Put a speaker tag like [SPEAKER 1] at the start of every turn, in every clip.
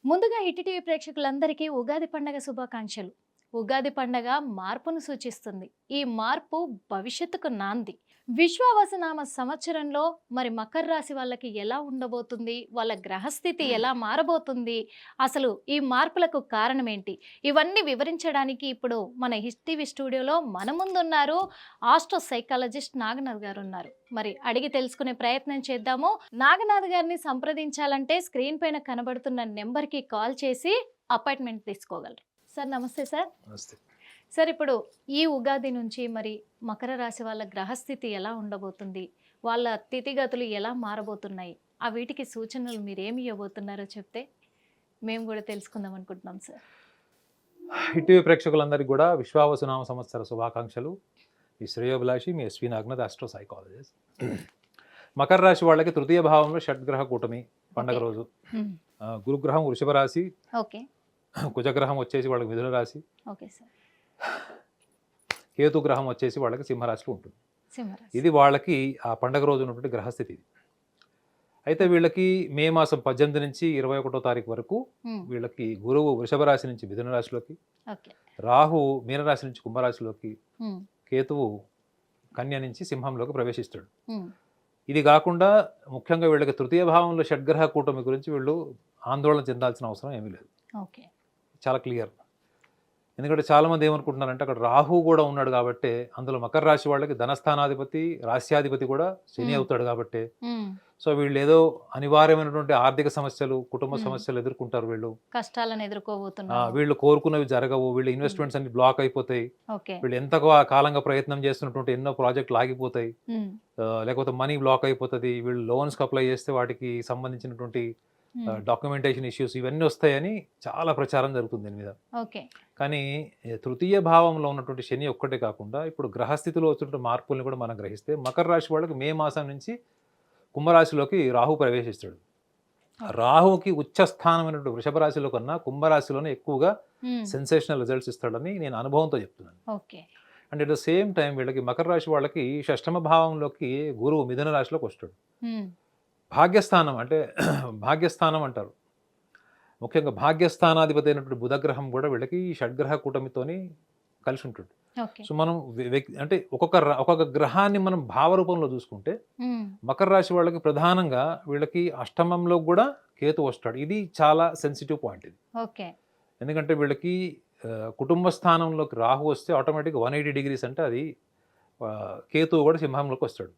[SPEAKER 1] ముందుగా hit TV ప్రేక్షకులందరికీ ఉగాది పండగ శుభాకాంక్షలు. ఉగాది పండగ మార్పును సూచిస్తుంది. ఈ మార్పు భవిష్యత్తుకు నాంది. విశ్వావసునామ సంవత్సరంలో మరి మకర రాశి వాళ్ళకి ఎలా ఉండబోతుంది? వాళ్ళ గ్రహస్థితి ఎలా మారబోతుంది? అసలు ఈ మార్పులకు కారణం ఏంటి? ఇవన్నీ వివరించడానికి ఇప్పుడు మన హిట్ టీవీ స్టూడియోలో మన ముందున్నారు ఆస్ట్రో సైకాలజిస్ట్ నాగనాథ్ గారు ఉన్నారు. మరి అడిగి తెలుసుకునే ప్రయత్నం చేద్దాము. నాగనాథ్ గారిని సంప్రదించాలంటే స్క్రీన్ పైన కనబడుతున్న నెంబర్కి కాల్ చేసి అపాయింట్మెంట్ తీసుకోగలరు. సార్ నమస్తే సార్.
[SPEAKER 2] నమస్తే.
[SPEAKER 1] సార్ ఇప్పుడు ఈ ఉగాది నుంచి మరి మకర రాశి వాళ్ళ గ్రహస్థితి ఎలా ఉండబోతుంది? వాళ్ళ స్థితిగతులు ఎలా మారబోతున్నాయి? ఆ వీటికి సూచనలు మీరేమి ఇవ్వబోతున్నారో చెప్తే మేము కూడా తెలుసుకుందాం అనుకుంటున్నాం సార్.
[SPEAKER 2] హిట్ ప్రేక్షకులందరికీ కూడా విశ్వావసునామ సంవత్సర శుభాకాంక్షలు. మీ శ్రేయోభిలాషి మీ SV Naganath astro psychologist. Makar రాశి వాళ్ళకి తృతీయ భావంలో షడ్గ్రహ కూటమి పండగ రోజు. గురుగ్రహం వృషభ రాశి,
[SPEAKER 1] ఓకే,
[SPEAKER 2] కుజగ్రహం వచ్చేసి వాళ్ళకి మిథున రాశి,
[SPEAKER 1] ఓకే సార్,
[SPEAKER 2] కేతు గ్రహం వచ్చేసి వాళ్ళకి సింహరాశిలో ఉంటుంది.
[SPEAKER 1] సింహరాశి.
[SPEAKER 2] ఇది వాళ్ళకి ఆ పండగ రోజు ఉన్నటువంటి గ్రహస్థితి ఇది. అయితే వీళ్ళకి మే మాసం 18 నుంచి 21 తారీఖు వరకు వీళ్ళకి గురువు వృషభ రాశి నుంచి మిథున రాశిలోకి,
[SPEAKER 1] ఓకే,
[SPEAKER 2] రాహు మీనరాశి నుంచి కుంభరాశిలోకి,
[SPEAKER 1] ఉమ్,
[SPEAKER 2] కేతువు కన్య నుంచి సింహంలోకి ప్రవేశిస్తాడు.
[SPEAKER 1] ఉమ్,
[SPEAKER 2] ఇది కాకుండా ముఖ్యంగా వీళ్ళకి తృతీయ భావంలో షడ్గ్రహ కూటమి గురించి వీళ్ళు ఆందోళన చెందాల్సిన అవసరం ఏమీ లేదు.
[SPEAKER 1] ఓకే,
[SPEAKER 2] చాలా క్లియర్. ఎందుకంటే చాలామంది ఏమనుకుంటున్నారంటే అక్కడ రాహు కూడా ఉన్నాడు కాబట్టి, అందులో మకర రాశి వాళ్ళకి ధనస్థానాధిపతి రాశ్యాధిపతి కూడా శని అవుతాడు కాబట్టి,
[SPEAKER 1] ఉమ్,
[SPEAKER 2] సో వీళ్ళు ఏదో అనివార్యమైనటువంటి ఆర్థిక సమస్యలు, కుటుంబ సమస్యలు ఎదుర్కొంటారు. వీళ్ళు
[SPEAKER 1] కష్టాలను ఎదుర్కోబోతున్నారు.
[SPEAKER 2] వీళ్ళు కోరుకున్నవి జరగవు, వీళ్ళు ఇన్వెస్ట్మెంట్స్ అన్ని బ్లాక్ అయిపోతాయి,
[SPEAKER 1] ఓకే,
[SPEAKER 2] వీళ్ళు ఎంత కాలంగా ప్రయత్నం చేస్తున్నటువంటి ఎన్నో ప్రాజెక్టులు ఆగిపోతాయి,
[SPEAKER 1] ఉమ్,
[SPEAKER 2] లేకపోతే మనీ బ్లాక్ అయిపోతుంది, వీళ్ళు లోన్స్కి అప్లై చేస్తే వాటికి సంబంధించినటువంటి డాక్యుమెంటేషన్ ఇష్యూస్ ఇవన్నీ వస్తాయని చాలా ప్రచారం జరుగుతుంది దీని మీద.
[SPEAKER 1] ఓకే,
[SPEAKER 2] కానీ తృతీయ భావంలో ఉన్నటువంటి శని ఒక్కటే కాకుండా ఇప్పుడు గ్రహస్థితిలో వచ్చినటువంటి మార్పుల్ని కూడా మనం గ్రహిస్తే మకర రాశి వాళ్ళకి మే మాసం నుంచి కుంభరాశిలోకి రాహు ప్రవేశిస్తాడు. రాహుకి ఉచ్చస్థానమైనటువంటి వృషభ రాశిలో కన్నా కుంభరాశిలోనే ఎక్కువగా సెన్సేషనల్ రిజల్ట్స్ ఇస్తాడని నేను అనుభవంతో చెప్తున్నాను.
[SPEAKER 1] Okay,
[SPEAKER 2] and at the same time వీళ్ళకి మకర రాశి వాళ్ళకి షష్టమ భావంలోకి గురువు మిథున రాశిలోకి వస్తాడు. భాగ్యస్థానం అంటే భాగ్యస్థానం అంటారు. ముఖ్యంగా భాగ్యస్థానాధిపతి అయినటువంటి బుధగ్రహం కూడా వీళ్ళకి ఈ షడ్గ్రహ కూటమితోని కలిసి ఉంటుంది. సో మనం అంటే ఒక్కొక్క గ్రహాన్ని మనం భావరూపంలో చూసుకుంటే మకర రాశి వాళ్ళకి ప్రధానంగా వీళ్ళకి అష్టమంలో కూడా కేతు వస్తాడు. ఇది చాలా సెన్సిటివ్ పాయింట్ ఇది.
[SPEAKER 1] ఓకే,
[SPEAKER 2] ఎందుకంటే వీళ్ళకి కుటుంబ స్థానంలోకి రాహు వస్తే ఆటోమేటిక్గా 180 డిగ్రీస్ అంటే అది కేతువు కూడా సింహంలోకి వస్తాడు.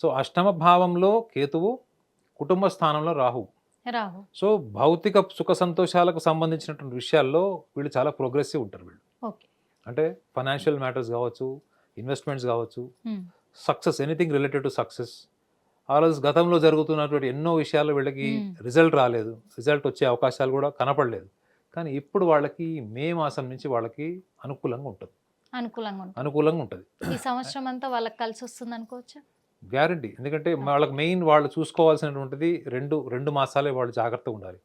[SPEAKER 2] సో అష్టమ భావంలో కేతువు, కుటుంబ స్థానంలో రాహు. సో భౌతిక సుఖ సంతోషాలకు సంబంధించినటువంటి విషయాల్లో వీళ్ళు చాలా ప్రోగ్రెసివ్ ఉంటారు. వీళ్ళు అంటే ఫైనాన్షియల్ మ్యాటర్స్ కావచ్చు, ఇన్వెస్ట్మెంట్స్ కావచ్చు, success, anything related to success. ఆ రోజు గతంలో జరుగుతున్నటువంటి ఎన్నో విషయాల్లో వీళ్ళకి రిజల్ట్ రాలేదు, రిజల్ట్ వచ్చే అవకాశాలు కూడా కనపడలేదు. కానీ ఇప్పుడు వాళ్ళకి మే మాసం నుంచి వాళ్ళకి అనుకూలంగా ఉంటుంది. అనుకూలంగా ఉంటుంది.
[SPEAKER 1] ఈ సంవత్సరం అంతా వాళ్ళకి కలిసి వస్తుంది అనుకోవచ్చు.
[SPEAKER 2] గ్యారంటీ. ఎందుకంటే వాళ్ళకి మెయిన్ వాళ్ళు చూసుకోవాల్సినటువంటిది రెండు మాసాలే వాళ్ళు జాగ్రత్తగా ఉండాలి.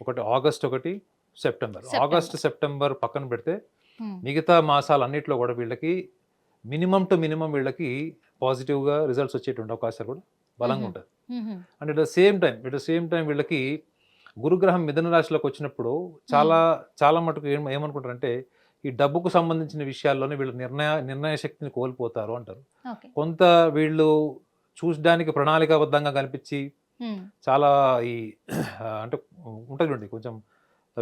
[SPEAKER 2] ఒకటి ఆగస్ట్, ఒకటి సెప్టెంబర్. ఆగస్ట్ సెప్టెంబర్ పక్కన పెడితే మిగతా మాసాలు అన్నింటిలో కూడా వీళ్ళకి మినిమం టు మినిమం వీళ్ళకి పాజిటివ్గా రిజల్ట్స్ వచ్చేటువంటి అవకాశాలు కూడా బలంగా ఉంటుంది. And at the same time వీళ్ళకి గురుగ్రహం మిథున రాశిలోకి వచ్చినప్పుడు చాలా మటుకు ఏమనుకుంటారంటే ఈ డబ్బుకు సంబంధించిన విషయాల్లోనే వీళ్ళు నిర్ణయ శక్తిని కోల్పోతారు అంటారు. కొంత వీళ్ళు చూడడానికి ప్రణాళికాబద్ధంగా కనిపించి చాలా ఈ అంటే ఉంటుంది చూడండి, కొంచెం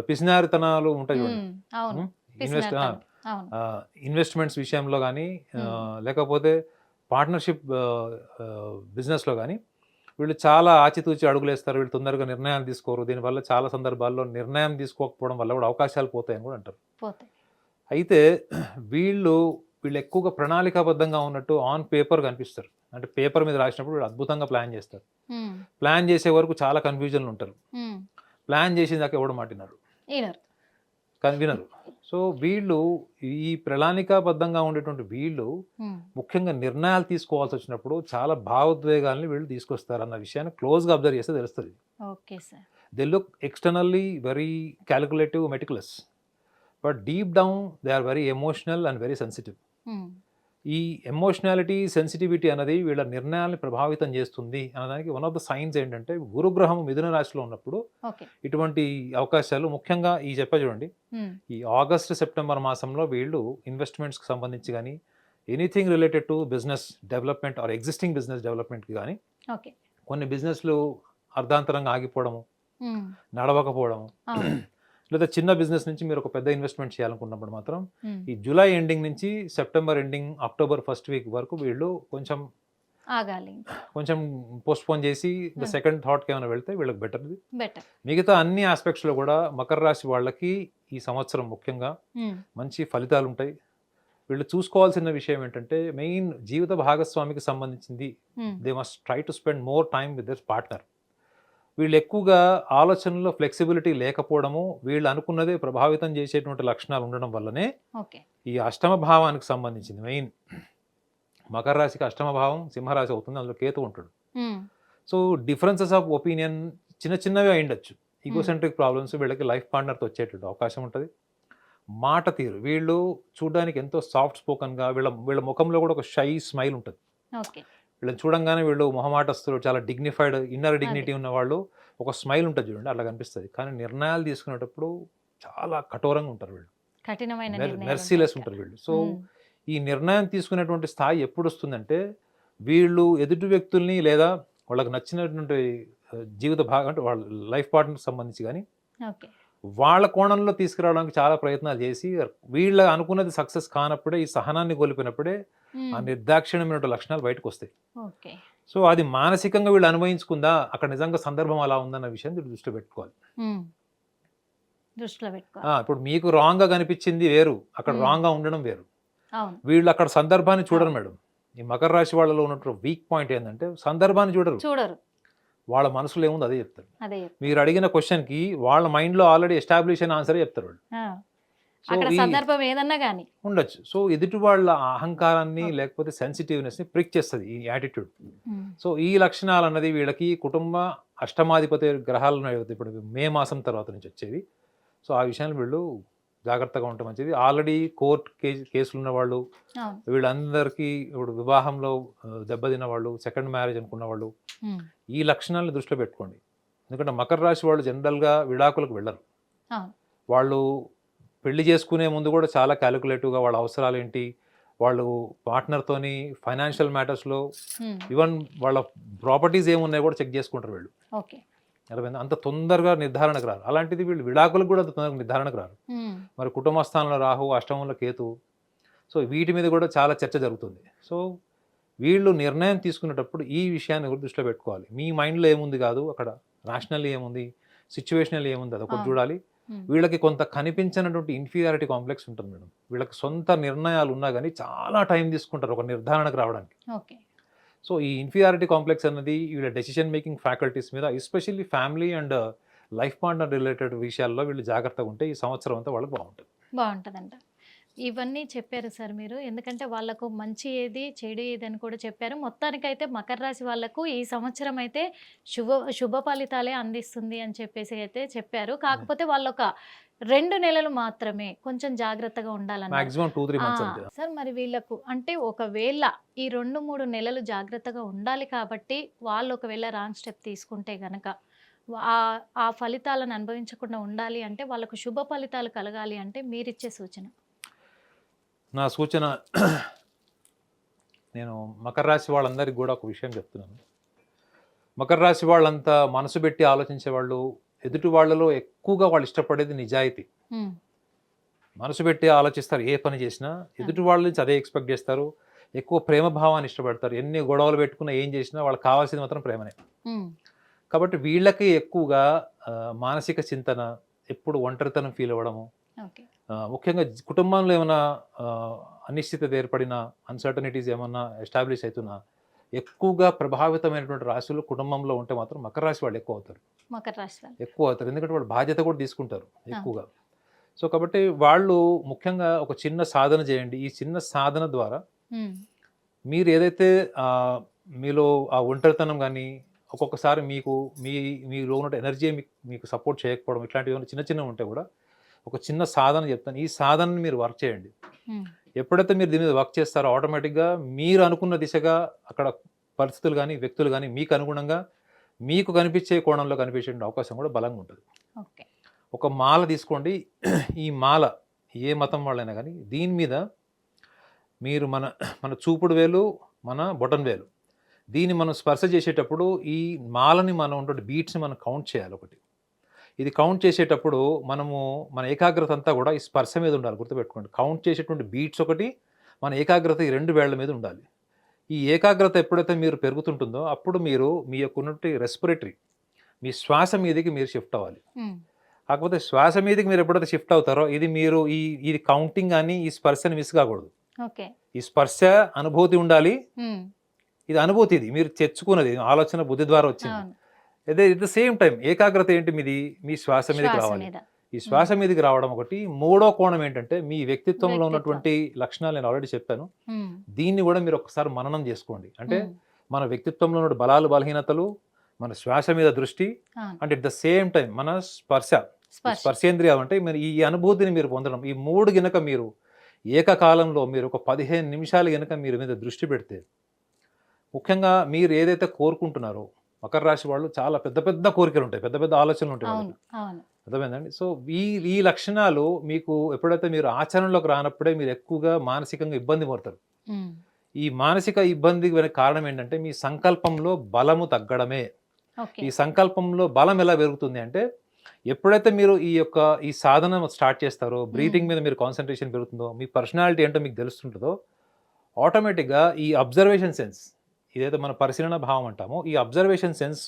[SPEAKER 2] పిసినారితనాలు ఉంటాయి చూడండి. ఇన్వెస్ట్మెంట్స్ విషయంలో కానీ లేకపోతే పార్ట్నర్షిప్ బిజినెస్లో కానీ వీళ్ళు చాలా ఆచితూచి అడుగులు వేస్తారు. వీళ్ళు తొందరగా నిర్ణయాలు తీసుకోరు. దీనివల్ల చాలా సందర్భాల్లో నిర్ణయం తీసుకోకపోవడం వల్ల కూడా అవకాశాలు పోతాయని కూడా అంటారు. అయితే వీళ్ళు ఎక్కువగా ప్రణాళికాబద్ధంగా ఉన్నట్టు ఆన్ పేపర్ కనిపిస్తారు. అంటే పేపర్ మీద రాసినప్పుడు వీళ్ళు అద్భుతంగా ప్లాన్ చేస్తారు. ప్లాన్ చేసే వరకు చాలా కన్ఫ్యూజన్లు ఉంటారు. ప్లాన్ చేసిన దాకా ఎవడు మాటినారు, కానీ వినరు. సో వీళ్ళు ఈ ప్రణాళికాబద్ధంగా ఉండేటువంటి వీళ్ళు ముఖ్యంగా నిర్ణయాలు తీసుకోవాల్సి వచ్చినప్పుడు చాలా భావోద్వేగాల్ని వీళ్ళు తీసుకొస్తారు అన్న విషయాన్ని క్లోజ్గా అబ్జర్వ్ చేస్తే తెలుస్తుంది. They look externally very calculative, meticulous, but deep down they are very emotional and very sensitive. ఈ ఎమోషనాలిటీ, సెన్సిటివిటీ అనేది వీళ్ళ నిర్ణయాల్ని ప్రభావితం చేస్తుంది అనడానికి వన్ ఆఫ్ ద సైన్స్ ఏంటంటే, గురుగ్రహం మిథున రాశిలో ఉన్నప్పుడు
[SPEAKER 1] ఓకే.
[SPEAKER 2] ఇటువంటి అవకాశాలు ముఖ్యంగా ఈ చెప్పా చూడండి. ఈ ఆగస్ట్, సెప్టెంబర్ మాసంలో వీళ్ళు ఇన్వెస్ట్మెంట్స్కి సంబంధించి కానీ, anything related to business development or existing business డెవలప్మెంట్కి కానీ,
[SPEAKER 1] ఓకే.
[SPEAKER 2] కొన్ని బిజినెస్లు అర్ధాంతరంగా ఆగిపోవడము, నడవకపోవడము, లేదా చిన్న బిజినెస్ నుంచి మీరు ఒక పెద్ద ఇన్వెస్ట్మెంట్ చేయాలనుకున్నప్పుడు మాత్రం ఈ జూలై ఎండింగ్ నుంచి September ending, October first week వరకు వీళ్ళు కొంచెం
[SPEAKER 1] ఆగాలి,
[SPEAKER 2] కొంచెం పోస్ట్పోన్ చేసి ఇంకా సెకండ్ థాట్కి ఏమైనా వెళ్తే వీళ్ళకి బెటర్.
[SPEAKER 1] బెటర్.
[SPEAKER 2] మిగతా అన్ని ఆస్పెక్ట్స్లో కూడా మకర రాశి వాళ్ళకి ఈ సంవత్సరం ముఖ్యంగా మంచి ఫలితాలు ఉంటాయి. వీళ్ళు చూసుకోవాల్సిన విషయం ఏంటంటే, మెయిన్ జీవిత భాగస్వామికి సంబంధించింది they must try to spend more time with their partner. వీళ్ళు ఎక్కువగా ఆలోచనలో ఫ్లెక్సిబిలిటీ లేకపోవడము, వీళ్ళు అనుకున్నదే ప్రభావితం చేసేటువంటి లక్షణాలు ఉండడం వల్లనే ఈ అష్టమ భావానికి సంబంధించింది మెయిన్. మకర రాశికి అష్టమ భావం సింహరాశి అవుతుంది, అందులో కేతు ఉంటాడు. సో డిఫరెన్సెస్ ఆఫ్ ఒపీనియన్ చిన్న చిన్నవి అయిండొచ్చు. ఈగోసెంట్రిక్ ప్రాబ్లమ్స్ వీళ్ళకి లైఫ్ పార్ట్నర్తో వచ్చేటట్టు అవకాశం ఉంటుంది. మాట తీరు, వీళ్ళు చూడడానికి ఎంతో సాఫ్ట్ స్పోకన్గా, వీళ్ళ ముఖంలో కూడా ఒక షై స్మైల్ ఉంటుంది. వీళ్ళని చూడంగానే వీళ్ళు మొహమాటస్తులు, చాలా డిగ్నిఫైడ్, ఇన్నర్ డిగ్నిటీ ఉన్న వాళ్ళు, ఒక స్మైల్ ఉంటుంది చూడండి, అట్లా కనిపిస్తుంది. కానీ నిర్ణయాలు తీసుకునేటప్పుడు చాలా కఠోరంగా ఉంటారు వీళ్ళు, మెర్సీలెస్ ఉంటారు వీళ్ళు. సో ఈ నిర్ణయం తీసుకునేటువంటి స్థాయి ఎప్పుడు వస్తుందంటే, వీళ్ళు ఎదుటి వ్యక్తుల్ని లేదా వాళ్ళకి నచ్చినటువంటి జీవిత భాగం అంటే వాళ్ళ లైఫ్ పార్ట్నర్కి సంబంధించి కానీ వాళ్ళ కోణంలో తీసుకురావడానికి చాలా ప్రయత్నాలు చేసి, వీళ్ళ అనుకున్నది సక్సెస్ కానప్పుడే, ఈ సహనాన్ని కోల్పోయినప్పుడే ఆ నిర్దాక్షిణ్యమైన లక్షణాలు బయటకు వస్తాయి. సో అది మానసికంగా వీళ్ళు అనుభవించుకుందా, అక్కడ నిజంగా సందర్భం అలా ఉందన్న విషయం మీరు దృష్టిలో పెట్టుకోవాలి. ఇప్పుడు మీకు రాంగ్ గా కనిపించింది వేరు, అక్కడ రాంగ్ గా ఉండడం వేరు. వీళ్ళు అక్కడ సందర్భాన్ని చూడరు మేడం. ఈ మకర రాశి వాళ్ళలో ఉన్నటువంటి వీక్ పాయింట్ ఏంటంటే, సందర్భాన్ని చూడరు. వాళ్ళ మనసులో ఏముంది అదే చెప్తారు. మీరు అడిగిన క్వశ్చన్ కి వాళ్ళ మైండ్ లో ఆల్రెడీ ఎస్టాబ్లిష్ అయిన ఆన్సర్ చెప్తారు వాళ్ళు.
[SPEAKER 1] సందర్భం ఏదన్నా కానీ
[SPEAKER 2] ఉండొచ్చు. సో ఎదుటి వాళ్ళ అహంకారాన్ని లేకపోతే సెన్సిటివ్నెస్ ని ప్రిక్ చేస్తుంది ఈ యాటిట్యూడ్. సో ఈ లక్షణాలు అన్నది వీళ్ళకి కుటుంబ అష్టమాధిపతి గ్రహాలు ఇప్పుడు మే మాసం తర్వాత నుంచి వచ్చేవి. సో ఆ విషయాన్ని వీళ్ళు జాగ్రత్తగా ఉంటే మంచిది. ఆల్రెడీ కోర్ట్ కేసులు ఉన్న వాళ్ళు, వీళ్ళందరికీ ఇప్పుడు వివాహంలో దెబ్బతిన్న వాళ్ళు, సెకండ్ మ్యారేజ్ అనుకున్న వాళ్ళు, ఈ లక్షణాలను దృష్టిలో పెట్టుకోండి. ఎందుకంటే మకర రాశి వాళ్ళు జనరల్గా విడాకులకు వెళ్ళరు. వాళ్ళు పెళ్లి చేసుకునే ముందు కూడా చాలా క్యాలిక్యులేటివ్గా వాళ్ళ అవసరాలు ఏంటి, వాళ్ళు పార్ట్నర్తోని ఫైనాన్షియల్ మ్యాటర్స్లో ఈవెన్ వాళ్ళ ప్రాపర్టీస్ ఏమున్నాయో కూడా చెక్ చేసుకుంటారు వీళ్ళు. అంత తొందరగా నిర్ధారణకు రారు. అలాంటిది వీళ్ళు విడాకులకు కూడా అంత తొందరగా నిర్ధారణకు రారు. మరి కుటుంబ స్థానంలో రాహు, అష్టమంలో కేతు, సో వీటి మీద కూడా చాలా చర్చ జరుగుతుంది. సో వీళ్ళు నిర్ణయం తీసుకునేటప్పుడు ఈ విషయాన్ని కూడా దృష్టిలో పెట్టుకోవాలి. మీ మైండ్లో ఏముంది కాదు, అక్కడ రాషనల్లీ ఏముంది, సిచ్యువేషనల్ ఏముంది, అది ఒకటి చూడాలి. వీళ్ళకి కొంత కనిపించినటువంటి ఇన్ఫీరియారిటీ కాంప్లెక్స్ ఉంటుంది మేడం. వీళ్ళకి సొంత నిర్ణయాలు ఉన్నా కానీ చాలా టైం తీసుకుంటారు ఒక నిర్ధారణకు రావడానికి. సో ఈ ఇన్ఫీరియారిటీ కాంప్లెక్స్ అనేది వీళ్ళ డెసిషన్ మేకింగ్ ఫ్యాకల్టీస్ మీద, especially family and life partner related విషయాల్లో వీళ్ళు జాగ్రత్తగా ఉంటే ఈ సంవత్సరం అంతా వాళ్ళకి బాగుంటుందంట.
[SPEAKER 1] ఇవన్నీ చెప్పారు సార్ మీరు, ఎందుకంటే వాళ్ళకు మంచి ఏది చెడు ఏది అని కూడా చెప్పారు. మొత్తానికైతే మకర రాశి వాళ్ళకు ఈ సంవత్సరం అయితే శుభ ఫలితాలే అందిస్తుంది అని చెప్పేసి అయితే చెప్పారు. కాకపోతే వాళ్ళొక 2 నెలలు మాత్రమే కొంచెం జాగ్రత్తగా ఉండాలన్నారు సార్. మరి వీళ్ళకు అంటే ఒకవేళ ఈ 2-3 నెలలు జాగ్రత్తగా ఉండాలి కాబట్టి వాళ్ళు ఒకవేళ రాంగ్ స్టెప్ తీసుకుంటే గనక ఆ ఫలితాలను అనుభవించకుండా ఉండాలి అంటే, వాళ్ళకు శుభ ఫలితాలు కలగాలి అంటే మీరిచ్చే సూచన?
[SPEAKER 2] నా సూచన, నేను మకర రాశి వాళ్ళందరికీ కూడా ఒక విషయం చెప్తున్నాను. మకర రాశి వాళ్ళంతా మనసు పెట్టి ఆలోచించే వాళ్ళు, ఎదుటి వాళ్ళలో ఎక్కువగా వాళ్ళు ఇష్టపడేది నిజాయితీ. మనసు పెట్టి ఆలోచిస్తారు, ఏ పని చేసినా ఎదుటి వాళ్ళ నుంచి అదే ఎక్స్పెక్ట్ చేస్తారు. ఎక్కువ ప్రేమ భావాన్ని ఇష్టపడతారు. ఎన్ని గొడవలు పెట్టుకున్నా ఏం చేసినా వాళ్ళకి కావాల్సింది మాత్రం ప్రేమనే. కాబట్టి వీళ్ళకి ఎక్కువగా మానసిక చింతన, ఎప్పుడు ఒంటరితనం ఫీల్ అవ్వడము, ముఖ్యంగా కుటుంబంలో ఏమైనా అనిశ్చితత ఏర్పడిన, అన్సర్టనిటీస్ ఏమన్నా ఎస్టాబ్లిష్ అవుతున్నా, ఎక్కువగా ప్రభావితమైనటువంటి రాశులు కుటుంబంలో ఉంటే మాత్రం మకర రాశి వాళ్ళు ఎక్కువ అవుతారు. ఎందుకంటే వాళ్ళు బాధ్యత కూడా తీసుకుంటారు ఎక్కువగా. సో కాబట్టి వాళ్ళు ముఖ్యంగా ఒక చిన్న సాధన చేయండి. ఈ చిన్న సాధన ద్వారా మీరు ఏదైతే మీలో ఆ ఒంటరితనం కానీ, ఒక్కొక్కసారి మీలో ఉన్న ఎనర్జీ మీకు సపోర్ట్ చేయకపోవడం, ఇట్లాంటివి చిన్న చిన్నవి ఉంటే కూడా ఒక చిన్న సాధన చెప్తాను. ఈ సాధనని మీరు వర్క్ చేయండి. ఎప్పుడైతే మీరు దీని మీద వర్క్ చేస్తారో ఆటోమేటిక్గా మీరు అనుకున్న దిశగా అక్కడ పరిస్థితులు కానీ వ్యక్తులు కానీ మీకు అనుగుణంగా మీకు కనిపించే కోణంలో కనిపించే అవకాశం కూడా బలంగా ఉంటుంది.
[SPEAKER 1] ఓకే.
[SPEAKER 2] ఒక మాల తీసుకోండి, ఈ మాల ఏ మతం వాళ్ళైనా కానీ దీని మీద మీరు మన మన చూపుడు వేలు, మన బొటన్ వేలు, దీన్ని మనం స్పర్శ చేసేటప్పుడు ఈ మాలని మనం ఉండే బీట్స్ని మనం కౌంట్ చేయాలి. ఒకటి ఇది కౌంట్ చేసేటప్పుడు మన ఏకాగ్రత అంతా కూడా ఈ స్పర్శ మీద ఉండాలి. గుర్తుపెట్టుకోండి, కౌంట్ చేసేటువంటి బీట్స్ ఒకటి, మన ఏకాగ్రత ఈ 2 వేళ్ల మీద ఉండాలి. ఈ ఏకాగ్రత ఎప్పుడైతే మీరు పెరుగుతుంటుందో అప్పుడు మీరు మీ యొక్క ఉన్నటువంటి రెస్పిరేటరీ, మీ శ్వాస మీదకి మీరు షిఫ్ట్ అవ్వాలి. కాకపోతే శ్వాస మీదకి మీరు ఎప్పుడైతే షిఫ్ట్ అవుతారో ఇది కౌంటింగ్ అని ఈ స్పర్శని మిస్ కాకూడదు. ఈ స్పర్శ అనుభూతి ఉండాలి. ఇది అనుభూతి, ఇది మీరు తెచ్చుకున్నది ఆలోచన బుద్ధి ద్వారా వచ్చింది. అదే ఎట్ ద సేమ్ టైం ఏకాగ్రత ఏంటి మీది, మీ శ్వాస మీదకి రావాలి. ఈ శ్వాస మీదకి రావడం ఒకటి. మూడో కోణం ఏంటంటే మీ వ్యక్తిత్వంలో ఉన్నటువంటి లక్షణాలు నేను ఆల్రెడీ చెప్పాను. దీన్ని కూడా మీరు ఒకసారి మననం చేసుకోండి. అంటే మన వ్యక్తిత్వంలో ఉన్న బలాలు బలహీనతలు, మన శ్వాస మీద దృష్టి, అంటే ఎట్ ద సేమ్ టైం మన స్పర్శేంద్రియాలు అంటే మీరు ఈ అనుభూతిని మీరు పొందడం. ఈ 3 గనక మీరు ఏకకాలంలో మీరు ఒక 15 నిమిషాలు గనక మీరు మీద దృష్టి పెడితే, ముఖ్యంగా మీరు ఏదైతే కోరుకుంటున్నారో, మకర రాశి వాళ్ళు చాలా పెద్ద పెద్ద కోరికలు ఉంటాయి, పెద్ద పెద్ద ఆలోచనలు ఉంటాయి వాళ్ళకి. అర్థమైందండి? సో ఈ లక్షణాలు మీకు ఎప్పుడైతే మీరు ఆచరణలోకి రానప్పుడే మీరు ఎక్కువగా మానసికంగా ఇబ్బంది పడతారు. ఈ మానసిక ఇబ్బంది కారణం ఏంటంటే మీ సంకల్పంలో బలము తగ్గడమే. ఈ సంకల్పంలో బలం ఎలా పెరుగుతుంది అంటే, ఎప్పుడైతే మీరు ఈ సాధన స్టార్ట్ చేస్తారో, బ్రీతింగ్ మీద మీరు కాన్సన్ట్రేషన్ పెరుగుతుందో, మీ పర్సనాలిటీ ఏంటో మీకు తెలుస్తుంటుందో, ఆటోమేటిక్గా ఈ అబ్జర్వేషన్ సెన్స్, ఇదైతే మన పరిశీలన భావం అంటామో, ఈ అబ్జర్వేషన్ సెన్స్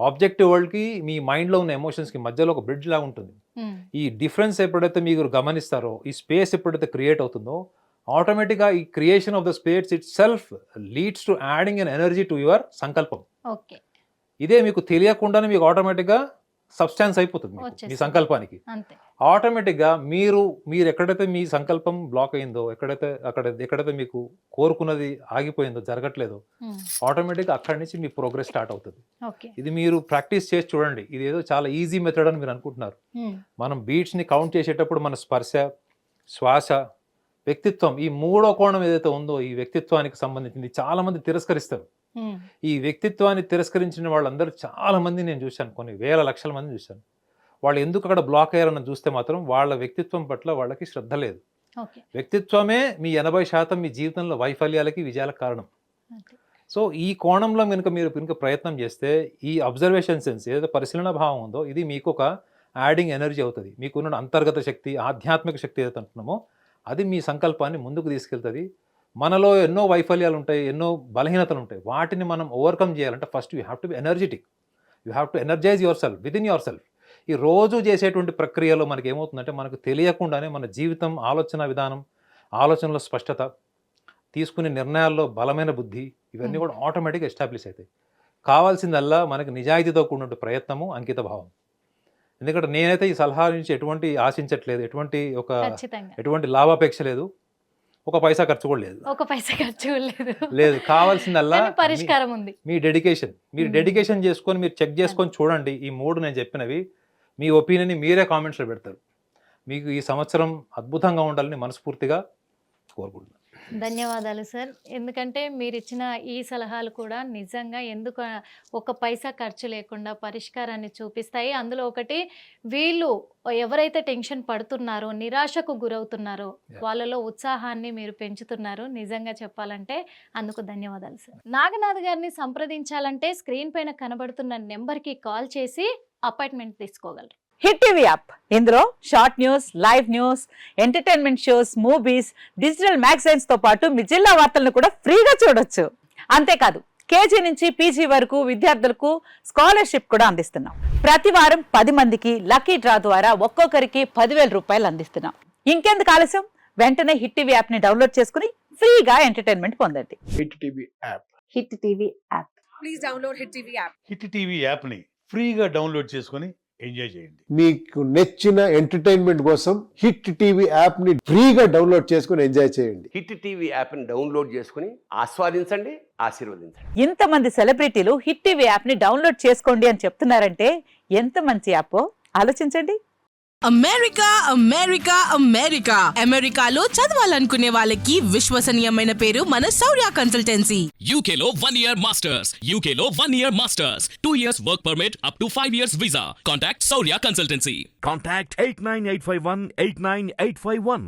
[SPEAKER 2] ఆబ్జెక్టివ్ వరల్డ్కి మీ మైండ్లో ఉన్న ఎమోషన్స్కి మధ్యలో ఒక బ్రిడ్జ్ లాగా ఉంటుంది. ఈ డిఫరెన్స్ ఎప్పుడైతే మీరు గమనిస్తారో, ఈ స్పేస్ ఎప్పుడైతే క్రియేట్ అవుతుందో, ఆటోమేటిక్గా ఈ creation of the space it self leads to adding N energy to your సంకల్పం. ఇదే మీకు తెలియకుండానే మీకు ఆటోమేటిక్గా సబ్స్టాన్స్ అయిపోతుంది మీ సంకల్పానికి. ఆటోమేటిక్గా మీరు ఎక్కడైతే మీ సంకల్పం బ్లాక్ అయిందో, ఎక్కడైతే మీకు కోరుకున్నది ఆగిపోయిందో, జరగట్లేదో, ఆటోమేటిక్గా అక్కడి నుంచి మీ ప్రోగ్రెస్ స్టార్ట్ అవుతుంది. ఇది మీరు ప్రాక్టీస్ చేసి చూడండి. ఇది ఏదో చాలా ఈజీ మెథడ్ అని మీరు అనుకుంటున్నారు. మనం బీట్స్ని కౌంట్ చేసేటప్పుడు మన స్పర్శ, శ్వాస, వ్యక్తిత్వం, ఈ 3వ కోణం ఏదైతే ఉందో ఈ వ్యక్తిత్వానికి సంబంధించింది చాలా మంది తిరస్కరిస్తారు. ఈ వ్యక్తిత్వాన్ని తిరస్కరించిన వాళ్ళందరూ చాలా మంది నేను చూశాను, కొన్ని వేల లక్షల మంది చూశాను. వాళ్ళు ఎందుకు అక్కడ బ్లాక్ అయ్యారని చూస్తే మాత్రం వాళ్ళ వ్యక్తిత్వం పట్ల వాళ్ళకి శ్రద్ధ లేదు. వ్యక్తిత్వమే మీ 80% మీ జీవితంలో వైఫల్యాలకి, విజయాలకు కారణం. సో ఈ కోణంలో మీరు ప్రయత్నం చేస్తే ఈ అబ్జర్వేషన్ సెన్స్ ఏదైతే పరిశీలన భావం ఉందో, ఇది మీకు ఒక యాడింగ్ ఎనర్జీ అవుతుంది. మీకున్న అంతర్గత శక్తి, ఆధ్యాత్మిక శక్తి ఏదైతే అంటున్నామో అది మీ సంకల్పాన్ని ముందుకు తీసుకెళ్తుంది. మనలో ఎన్నో వైఫల్యాలు ఉంటాయి, ఎన్నో బలహీనతలు ఉంటాయి. వాటిని మనం ఓవర్కమ్ చేయాలంటే first you have to be energetic. You have to energize yourself, within yourself. ఈ రోజు చేసేటువంటి ప్రక్రియలో మనకి ఏమవుతుందంటే, మనకు తెలియకుండానే మన జీవితం, ఆలోచన విధానం, ఆలోచనలో స్పష్టత, తీసుకునే నిర్ణయాల్లో బలమైన బుద్ధి, ఇవన్నీ కూడా ఆటోమేటిక్గా ఎస్టాబ్లిష్ అవుతాయి. కావాల్సిందల్లా మనకి నిజాయితీతో కూడిన ప్రయత్నము, అంకిత భావం. ఎందుకంటే నేనైతే ఈ సలహా నుంచి ఎటువంటి ఆశించట్లేదు, ఎటువంటి లాభాపేక్ష లేదు, ఒక పైసా ఖర్చు కూడా లేదు. కావాల్సిందల్లా
[SPEAKER 1] పరిష్కారం ఉంది.
[SPEAKER 2] మీ డెడికేషన్. మీరు డెడికేషన్ చేసుకొని మీరు చెక్ చేసుకొని చూడండి. ఈ 3 నేను చెప్పినవి మీ ఒపీనియన్ని మీరే కామెంట్స్లో పెడతారు. మీకు ఈ సంవత్సరం అద్భుతంగా ఉండాలని మనస్ఫూర్తిగా కోరుకుంటున్నాను.
[SPEAKER 1] ధన్యవాదాలు సార్. ఎందుకంటే మీరు ఇచ్చిన ఈ సలహాలు కూడా నిజంగా ఒక పైసా ఖర్చు లేకుండా పరిష్కారాన్ని చూపిస్తాయి. అందులో ఒకటి, వీళ్ళు ఎవరైతే టెన్షన్ పడుతున్నారో, నిరాశకు గురవుతున్నారో వాళ్ళలో ఉత్సాహాన్ని మీరు పెంచుతున్నారు. నిజంగా చెప్పాలంటే అందుకు ధన్యవాదాలు సార్. నాగనాథ్ గారిని సంప్రదించాలంటే స్క్రీన్ పైన కనబడుతున్న నెంబర్కి కాల్ చేసి అపాయింట్మెంట్ తీసుకోగలరు.
[SPEAKER 3] హిట్ టీవీ యాప్, ఇందులో short news, live news, entertainment shows, movies, digital magazines తో పాటు మీ జిల్లా వార్తలను కూడా ఫ్రీగా చూడొచ్చు. అంతేకాదు, కేజీ నుంచి పీజీ వరకు విద్యార్థులకు స్కాలర్షిప్ కూడా అందిస్తున్నాం. ప్రతి వారం 10 మందికి లక్కీ డ్రా ద్వారా ఒక్కొక్కరికి 10,000 రూపాయలు అందిస్తున్నాం. ఇంకెందుకు ఆలస్యం, వెంటనే హిట్ టీవీ యాప్ ని డౌన్లోడ్ చేసుకుని ఫ్రీగా ఎంటర్టైన్మెంట్ పొందండి.
[SPEAKER 4] Hit TV app.
[SPEAKER 3] Hit TV app.
[SPEAKER 5] Please download hit TV app.
[SPEAKER 4] Hit TV app ని ఫ్రీగా డౌన్లోడ్ చేసుకొని ఎంజాయ్ చేయండి.
[SPEAKER 6] మీకు నచ్చిన ఎంటర్టైన్మెంట్ కోసం హిట్ టీవీ యాప్ ని ఫ్రీగా డౌన్లోడ్ చేసుకొని ఎంజాయ్ చేయండి.
[SPEAKER 7] హిట్ టీవీ యాప్ ని డౌన్లోడ్ చేసుకుని ఆస్వాదించండి, ఆశీర్వదించండి.
[SPEAKER 3] ఇంతమంది సెలబ్రిటీలు హిట్ టీవీ యాప్ ని డౌన్లోడ్ చేసుకోండి అని చెప్తున్నారంటే ఎంత మంచి యాప్ ఆలోచించండి.
[SPEAKER 8] అమెరికా అమెరికా అమెరికా అమెరికాలో చదవాలనుకునే వాళ్ళకి విశ్వసనీయమైన పేరు మన శౌర్య consultancy.
[SPEAKER 9] UK Law 1 Year Masters. UK Law 1 Year Masters. 2 years work permit up to 5 years visa. Contact Saurya Consultancy.
[SPEAKER 10] Contact 89851 89851.